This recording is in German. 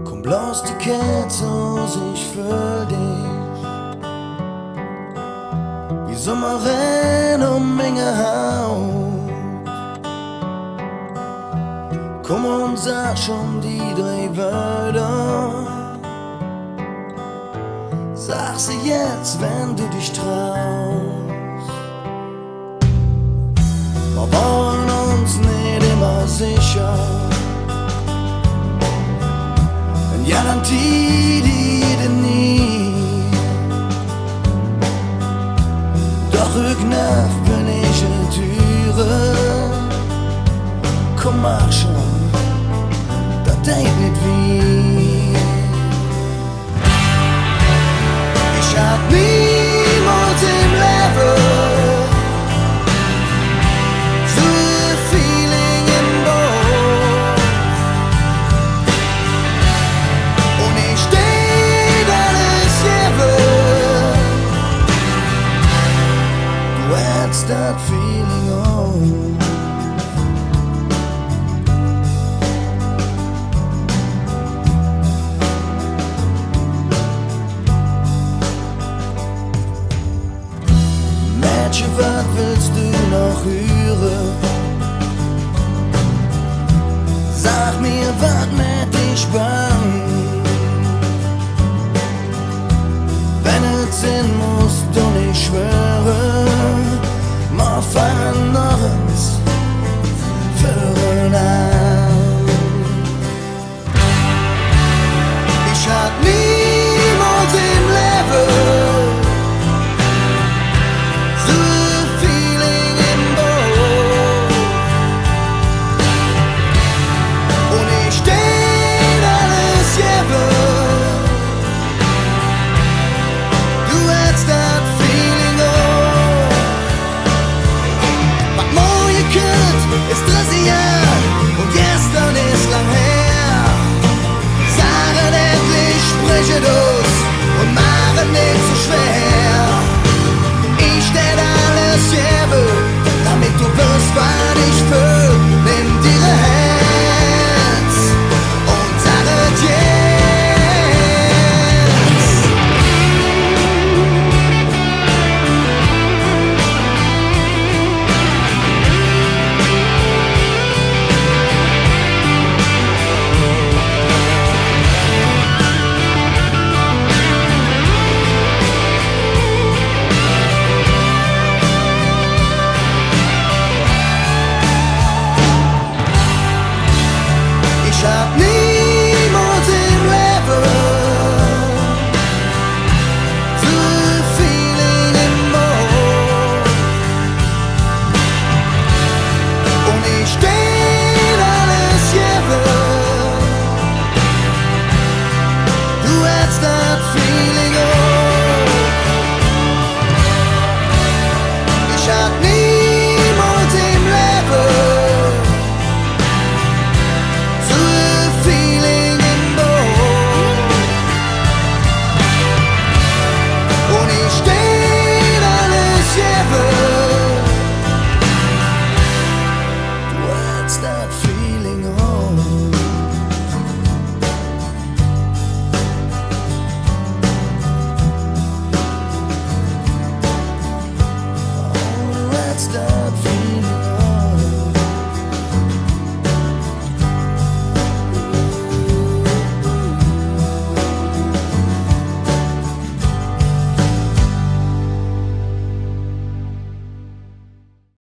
Komm bloß die Kerze aus, ich fühl dich wie Sommerin meine Haut. Komm und sag schon die 3 Wörter, sag sie jetzt, wenn du dich traust. Wir waren uns nicht immer sicher, ja, dann die nie. Doch irgendwann bin ich in Türe. Komm, mach schon, das denkt nicht wie. Ich hab niemals im Leben so ein Feeling im Bauch. Und ich steh alles hier. Du hättest das Feeling auch. Mädchen, was willst du noch hören? Sag mir, was mit dich war.